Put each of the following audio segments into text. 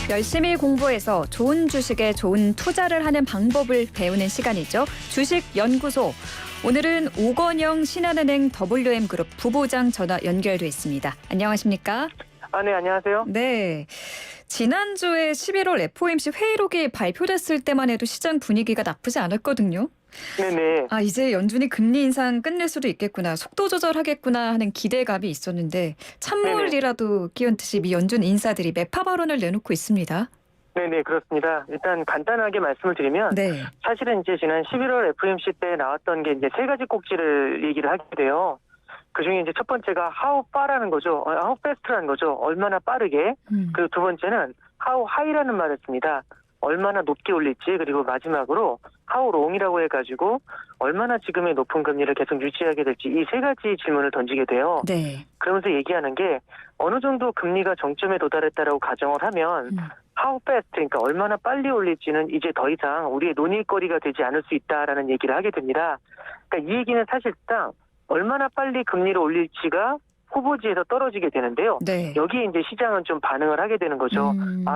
열심히 공부해서 좋은 주식에 좋은 투자를 하는 방법을 배우는 시간이죠. 주식연구소. 오늘은 오건영 신한은행 WM그룹 부부장 전화 연결돼 있습니다. 안녕하십니까? 네, 안녕하세요. 네. 지난주에 11월 FOMC 회의록이 발표됐을 때만 해도 시장 분위기가 나쁘지 않았거든요. 네네. 이제 연준이 금리 인상 끝낼 수도 있겠구나, 속도 조절하겠구나 하는 기대감이 있었는데 찬물이라도 끼얹 듯이 미 연준 인사들이 매파 발언을 내놓고 있습니다. 네네, 그렇습니다. 일단 간단하게 말씀을 드리면 네. 사실은 이제 지난 11월 FOMC 때 나왔던 게 이제 세 가지 꼭지를 얘기를 하게 돼요. 그중에 이제 첫 번째가 how far라는 거죠. how fast라는 거죠. 얼마나 빠르게. 그리고 두 번째는 how high라는 말을 씁니다. 얼마나 높게 올릴지. 그리고 마지막으로 how long이라고 해가지고 얼마나 지금의 높은 금리를 계속 유지하게 될지, 이 세 가지 질문을 던지게 돼요. 네. 그러면서 얘기하는 게 어느 정도 금리가 정점에 도달했다라고 가정을 하면 how fast, 그러니까 얼마나 빨리 올릴지는 이제 더 이상 우리의 논의거리가 되지 않을 수 있다라는 얘기를 하게 됩니다. 그러니까 이 얘기는 사실상 얼마나 빨리 금리를 올릴지가 후보지에서 떨어지게 되는데요. 네. 여기에 이제 시장은 좀 반응을 하게 되는 거죠.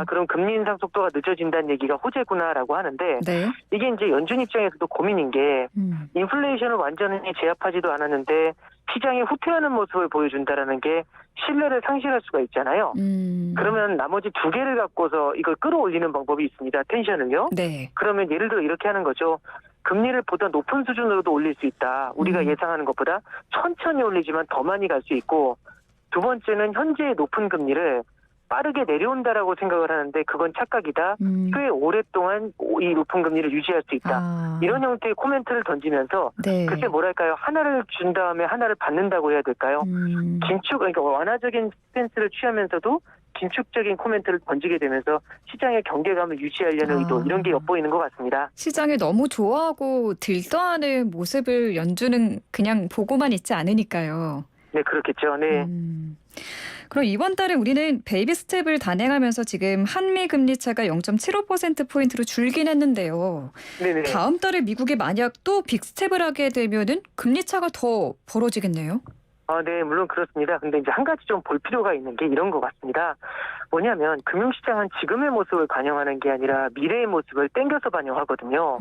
그럼 금리 인상 속도가 늦어진다는 얘기가 호재구나라고 하는데, 네. 이게 이제 연준 입장에서도 고민인 게 인플레이션을 완전히 제압하지도 않았는데 시장이 후퇴하는 모습을 보여준다라는 게 신뢰를 상실할 수가 있잖아요. 그러면 나머지 두 개를 갖고서 이걸 끌어올리는 방법이 있습니다. 텐션을요. 네. 그러면 예를 들어 이렇게 하는 거죠. 금리를 보다 높은 수준으로도 올릴 수 있다. 우리가 예상하는 것보다 천천히 올리지만 더 많이 갈 수 있고, 두 번째는 현재의 높은 금리를 빠르게 내려온다라고 생각을 하는데 그건 착각이다. 꽤 오랫동안 이 높은 금리를 유지할 수 있다. 이런 형태의 코멘트를 던지면서 네. 그게 뭐랄까요? 하나를 준 다음에 하나를 받는다고 해야 될까요? 그러니까 완화적인 스탠스를 취하면서도 긴축적인 코멘트를 던지게 되면서 시장의 경계감을 유지하려는 의도, 이런 게 엿보이는 것 같습니다. 시장이 너무 좋아하고 들떠하는 모습을 연준은 그냥 보고만 있지 않으니까요. 네, 그렇겠죠. 네. 그럼 이번 달에 우리는 베이비 스텝을 단행하면서 지금 한미 금리 차가 0.75%포인트로 줄긴 했는데요. 네네. 다음 달에 미국이 만약 또 빅스텝을 하게 되면은 금리 차가 더 벌어지겠네요. 네, 물론 그렇습니다. 근데 이제 한 가지 좀 볼 필요가 있는 게 이런 것 같습니다. 뭐냐면 금융시장은 지금의 모습을 반영하는 게 아니라 미래의 모습을 땡겨서 반영하거든요.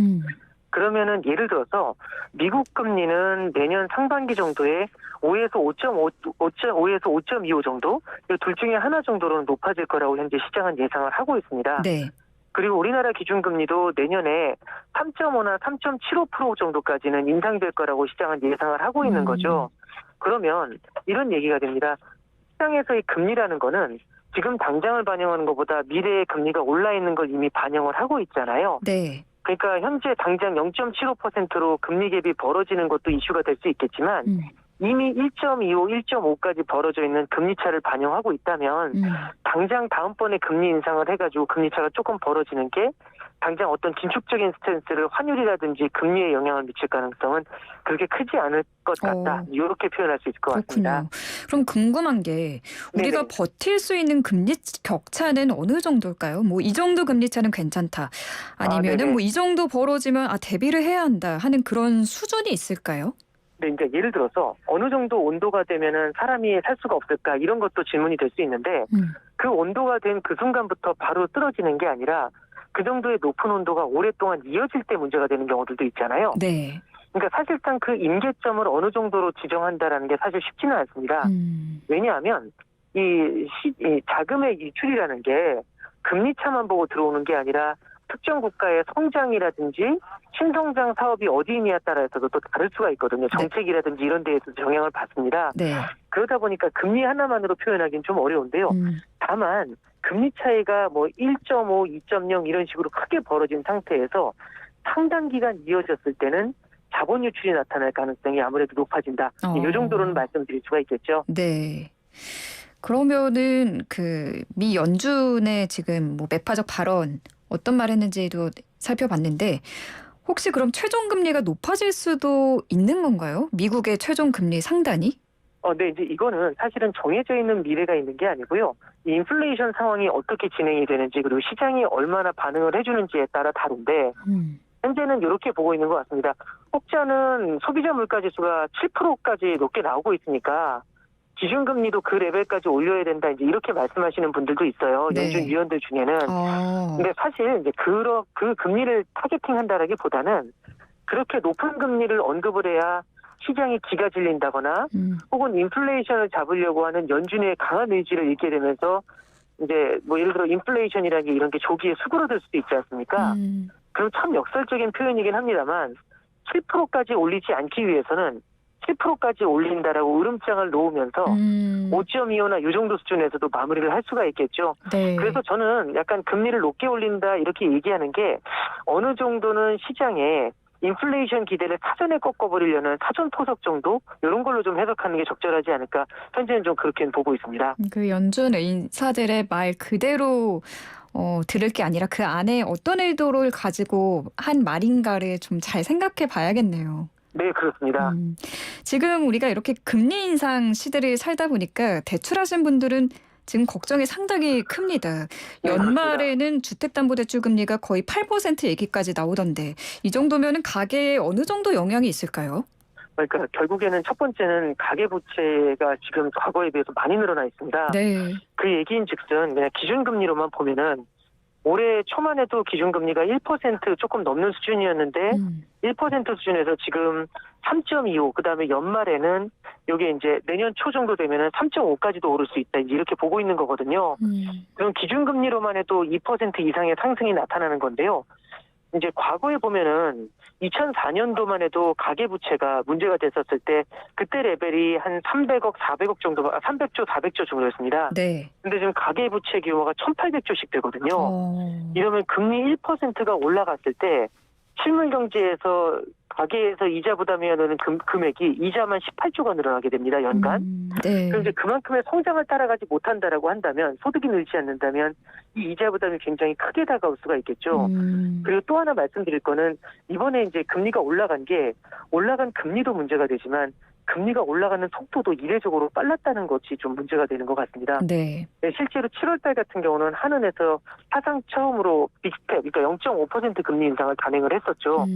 그러면은 예를 들어서 미국 금리는 내년 상반기 정도에 5에서 5.25 정도, 이 둘 중에 하나 정도로는 높아질 거라고 현재 시장은 예상을 하고 있습니다. 네. 그리고 우리나라 기준금리도 내년에 3.5나 3.75% 정도까지는 인상될 거라고 시장은 예상을 하고 있는 거죠. 그러면 이런 얘기가 됩니다. 시장에서의 금리라는 거는 지금 당장을 반영하는 것보다 미래의 금리가 올라 있는 걸 이미 반영을 하고 있잖아요. 네. 그러니까 현재 당장 0.75%로 금리 갭이 벌어지는 것도 이슈가 될 수 있겠지만 이미 1.25, 1.5까지 벌어져 있는 금리 차를 반영하고 있다면 당장 다음번에 금리 인상을 해가지고 금리 차가 조금 벌어지는 게 당장 어떤 긴축적인 스탠스를 환율이라든지 금리에 영향을 미칠 가능성은 그렇게 크지 않을 것 같다. 이렇게 표현할 수 있을 것 같습니다. 그럼 궁금한 게 우리가 버틸 수 있는 금리 격차는 어느 정도일까요? 뭐 이 정도 금리 차는 괜찮다. 아니면은 뭐 이 정도 벌어지면 대비를 해야 한다 하는 그런 수준이 있을까요? 네, 이제 예를 들어서 어느 정도 온도가 되면은 사람이 살 수가 없을까, 이런 것도 질문이 될 수 있는데 그 온도가 된 그 순간부터 바로 쓰러지는 게 아니라 그 정도의 높은 온도가 오랫동안 이어질 때 문제가 되는 경우들도 있잖아요. 네. 그러니까 사실상 그 임계점을 어느 정도로 지정한다라는 게 사실 쉽지는 않습니다. 왜냐하면 이 자금의 유출이라는 게 금리 차만 보고 들어오는 게 아니라 특정 국가의 성장이라든지 신성장 사업이 어디이냐에 따라서도 또 다를 수가 있거든요. 정책이라든지 이런 데에서 영향을 받습니다. 네. 그러다 보니까 금리 하나만으로 표현하기는 좀 어려운데요. 다만 금리 차이가 뭐 1.5, 2.0 이런 식으로 크게 벌어진 상태에서 상당 기간 이어졌을 때는 자본 유출이 나타날 가능성이 아무래도 높아진다. 이 정도로는 말씀드릴 수가 있겠죠. 네. 그러면은 그 미 연준의 지금 뭐 매파적 발언 어떤 말 했는지도 살펴봤는데 혹시 그럼 최종 금리가 높아질 수도 있는 건가요? 미국의 최종 금리 상단이? 네, 이제 이거는 사실은 정해져 있는 미래가 있는 게 아니고요. 이 인플레이션 상황이 어떻게 진행이 되는지, 그리고 시장이 얼마나 반응을 해주는지에 따라 다른데 현재는 이렇게 보고 있는 것 같습니다. 혹자는 소비자 물가지수가 7%까지 높게 나오고 있으니까 기준금리도 그 레벨까지 올려야 된다 이제 이렇게 말씀하시는 분들도 있어요. 네. 연준 위원들 중에는. 근데 사실 이제 그 금리를 타겟팅한다라기보다는 그렇게 높은 금리를 언급을 해야 시장이 기가 질린다거나 혹은 인플레이션을 잡으려고 하는 연준의 강한 의지를 잃게 되면서 이제 뭐 예를 들어 인플레이션이라는 게 이런 게 조기에 수그러들 수도 있지 않습니까? 그럼 참 역설적인 표현이긴 합니다만 7%까지 올리지 않기 위해서는 7%까지 올린다라고 으름장을 놓으면서 5.25나 이 정도 수준에서도 마무리를 할 수가 있겠죠. 네. 그래서 저는 약간 금리를 높게 올린다 이렇게 얘기하는 게 어느 정도는 시장에 인플레이션 기대를 사전에 꺾어버리려는 사전 포석 정도 이런 걸로 좀 해석하는 게 적절하지 않을까 현재는 좀 그렇게 보고 있습니다. 그 연준 인사들의 말 그대로 들을 게 아니라 그 안에 어떤 의도를 가지고 한 말인가를 좀 잘 생각해 봐야겠네요. 네, 그렇습니다. 지금 우리가 이렇게 금리 인상 시대를 살다 보니까 대출하신 분들은 지금 걱정이 상당히 큽니다. 네, 연말에는 주택담보대출 금리가 거의 8% 얘기까지 나오던데 이 정도면 가계에 어느 정도 영향이 있을까요? 그러니까 결국에는 첫 번째는 가계부채가 지금 과거에 비해서 많이 늘어나 있습니다. 네. 그 얘기인즉슨 그냥 기준금리로만 보면은 올해 초만 해도 기준금리가 1% 조금 넘는 수준이었는데 1% 수준에서 지금 3.25 그다음에 연말에는 이게 이제 내년 초 정도 되면은 3.5까지도 오를 수 있다 이렇게 보고 있는 거거든요. 그럼 기준금리로만 해도 2% 이상의 상승이 나타나는 건데요. 이제 과거에 보면은 2004년도만 해도 가계부채가 문제가 됐었을 때 그때 레벨이 한 300억, 400억 정도, 300조, 400조 정도였습니다. 네. 근데 지금 가계부채 규모가 1,800조씩 되거든요. 이러면 금리 1%가 올라갔을 때 실물 경제에서 가계에서 이자 부담해야 되는 금액이 이자만 18조가 늘어나게 됩니다. 연간. 네. 그럼 이제 그만큼의 성장을 따라가지 못한다라고 한다면 소득이 늘지 않는다면 이 이자 부담이 굉장히 크게 다가올 수가 있겠죠. 그리고 또 하나 말씀드릴 거는 이번에 이제 금리가 올라간 금리도 문제가 되지만 금리가 올라가는 속도도 이례적으로 빨랐다는 것이 좀 문제가 되는 것 같습니다. 네. 네, 실제로 7월달 같은 경우는 한은에서 사상 처음으로 빅스텝, 그러니까 0.5% 금리 인상을 단행을 했었죠.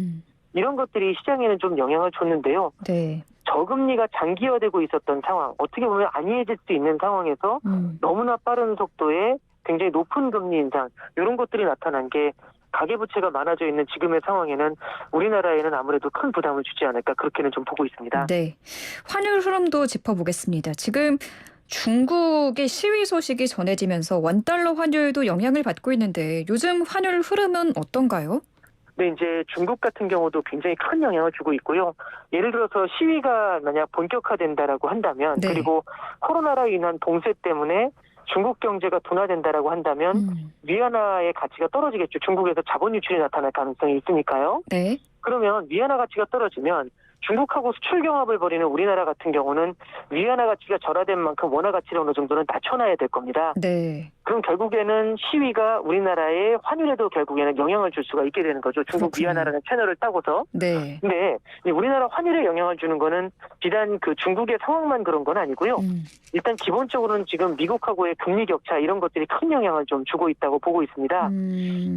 이런 것들이 시장에는 좀 영향을 줬는데요. 네. 저금리가 장기화되고 있었던 상황, 어떻게 보면 안이해질 수 있는 상황에서 너무나 빠른 속도의 굉장히 높은 금리 인상, 이런 것들이 나타난 게 가계부채가 많아져 있는 지금의 상황에는 우리나라에는 아무래도 큰 부담을 주지 않을까 그렇게는 좀 보고 있습니다. 네. 환율 흐름도 짚어보겠습니다. 지금 중국의 시위 소식이 전해지면서 원달러 환율도 영향을 받고 있는데 요즘 환율 흐름은 어떤가요? 네, 이제 중국 같은 경우도 굉장히 큰 영향을 주고 있고요. 예를 들어서 시위가 만약 본격화된다라고 한다면 네. 그리고 코로나로 인한 봉쇄 때문에 중국 경제가 둔화된다라고 한다면 위안화의 가치가 떨어지겠죠. 중국에서 자본 유출이 나타날 가능성이 있으니까요. 네. 그러면 위안화 가치가 떨어지면 중국하고 수출 경합을 벌이는 우리나라 같은 경우는 위안화 가치가 절하된 만큼 원화 가치를 어느 정도는 낮춰놔야 될 겁니다. 네. 그럼 결국에는 시위가 우리나라의 환율에도 결국에는 영향을 줄 수가 있게 되는 거죠. 중국 그렇군요. 위안화라는 채널을 따고서. 네. 근데 우리나라 환율에 영향을 주는 거는 비단 그 중국의 상황만 그런 건 아니고요. 일단 기본적으로는 지금 미국하고의 금리 격차 이런 것들이 큰 영향을 좀 주고 있다고 보고 있습니다.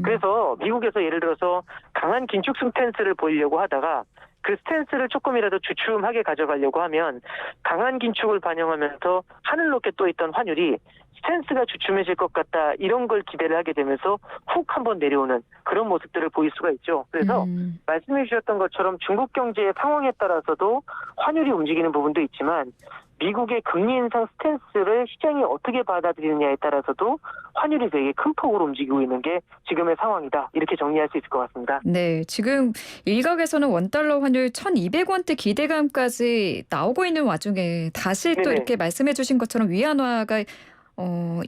그래서 미국에서 예를 들어서 강한 긴축 스탠스를 보이려고 하다가 그 스탠스를 조금이라도 주춤하게 가져가려고 하면 강한 긴축을 반영하면서 하늘 높게 떠 있던 환율이 스탠스가 주춤해질 것 같다 이런 걸 기대를 하게 되면서 훅 한번 내려오는 그런 모습들을 보일 수가 있죠. 그래서 말씀해 주셨던 것처럼 중국 경제의 상황에 따라서도 환율이 움직이는 부분도 있지만 미국의 금리 인상 스탠스를 시장이 어떻게 받아들이느냐에 따라서도 환율이 되게 큰 폭으로 움직이고 있는 게 지금의 상황이다. 이렇게 정리할 수 있을 것 같습니다. 네, 지금 일각에서는 원달러 환율 1,200원대 기대감까지 나오고 있는 와중에 다시 또 네네. 이렇게 말씀해 주신 것처럼 위안화가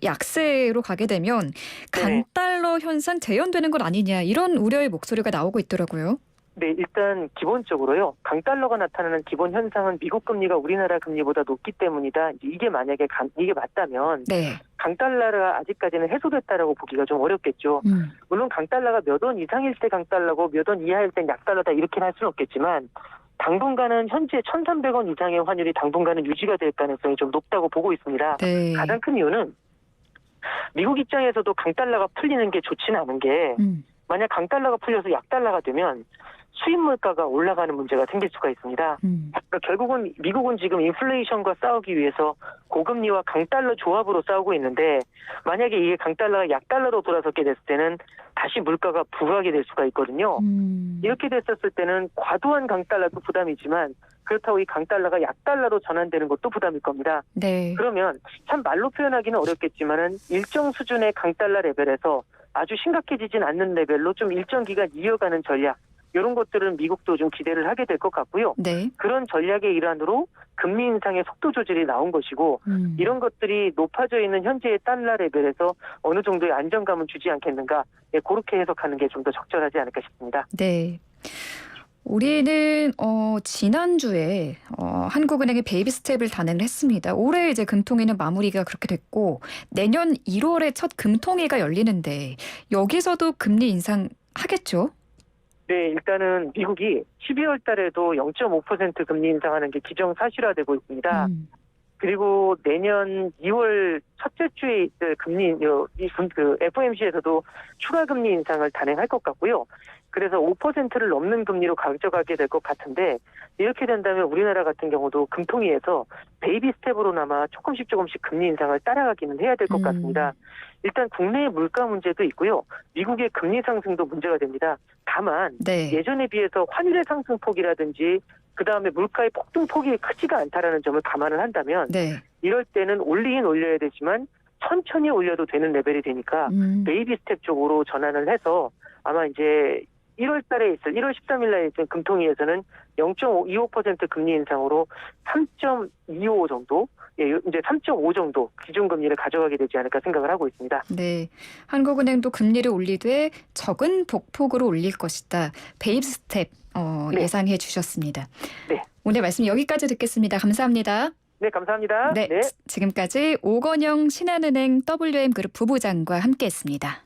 약세로 가게 되면 강달러 현상 재현되는 것 아니냐 이런 우려의 목소리가 나오고 있더라고요. 네, 일단 기본적으로요. 강달러가 나타나는 기본 현상은 미국 금리가 우리나라 금리보다 높기 때문이다. 이게 만약에 이게 맞다면 네. 강달러가 아직까지는 해소됐다라고 보기가 좀 어렵겠죠. 물론 강달러가 몇 원 이상일 때 강달러고 몇 원 이하일 땐 약달러다 이렇게는 할 수는 없겠지만 당분간은 현재 1,300원 이상의 환율이 당분간은 유지가 될 가능성이 좀 높다고 보고 있습니다. 네. 가장 큰 이유는 미국 입장에서도 강달러가 풀리는 게 좋지는 않은 게 만약 강달러가 풀려서 약달러가 되면 수입 물가가 올라가는 문제가 생길 수가 있습니다. 그러니까 결국은 미국은 지금 인플레이션과 싸우기 위해서 고금리와 강달러 조합으로 싸우고 있는데 만약에 이게 강달러가 약달러로 돌아서게 됐을 때는 다시 물가가 부각이 될 수가 있거든요. 이렇게 됐었을 때는 과도한 강달러도 부담이지만 그렇다고 이 강달러가 약달러로 전환되는 것도 부담일 겁니다. 네. 그러면 참 말로 표현하기는 어렵겠지만은 일정 수준의 강달러 레벨에서 아주 심각해지진 않는 레벨로 좀 일정 기간 이어가는 전략, 이런 것들은 미국도 좀 기대를 하게 될 것 같고요. 네. 그런 전략의 일환으로 금리 인상의 속도 조절이 나온 것이고 이런 것들이 높아져 있는 현재의 달러 레벨에서 어느 정도의 안정감을 주지 않겠는가, 예, 그렇게 해석하는 게 좀 더 적절하지 않을까 싶습니다. 네. 우리는 지난주에 한국은행이 베이비 스텝을 단행을 했습니다. 올해 이제 금통위는 마무리가 그렇게 됐고 내년 1월에 첫 금통위가 열리는데 여기서도 금리 인상하겠죠? 네, 일단은 미국이 12월 달에도 0.5% 금리 인상하는 게 기정사실화되고 있습니다. 그리고 내년 2월 첫째 주에 있을 FOMC에서도 추가 금리 인상을 단행할 것 같고요. 그래서 5%를 넘는 금리로 가져가게 될 것 같은데 이렇게 된다면 우리나라 같은 경우도 금통위에서 베이비 스텝으로나마 조금씩 금리 인상을 따라가기는 해야 될 것 같습니다. 일단 국내의 물가 문제도 있고요. 미국의 금리 상승도 문제가 됩니다. 다만 네. 예전에 비해서 환율의 상승폭이라든지 그다음에 물가의 폭등폭이 크지가 않다라는 점을 감안을 한다면 네. 이럴 때는 올리긴 올려야 되지만 천천히 올려도 되는 레벨이 되니까 베이비 스텝 쪽으로 전환을 해서 아마 이제 1월 13일 날에 있을 금통위에서는 0.25% 금리 인상으로 3.25 정도, 예, 이제 3.5 정도 기준금리를 가져가게 되지 않을까 생각을 하고 있습니다. 네. 한국은행도 금리를 올리되 적은 폭폭으로 올릴 것이다. 베이비 스텝 네. 예상해 주셨습니다. 네. 오늘 말씀 여기까지 듣겠습니다. 감사합니다. 네, 감사합니다. 네. 지금까지 오건영 신한은행 WM그룹 부부장과 함께했습니다.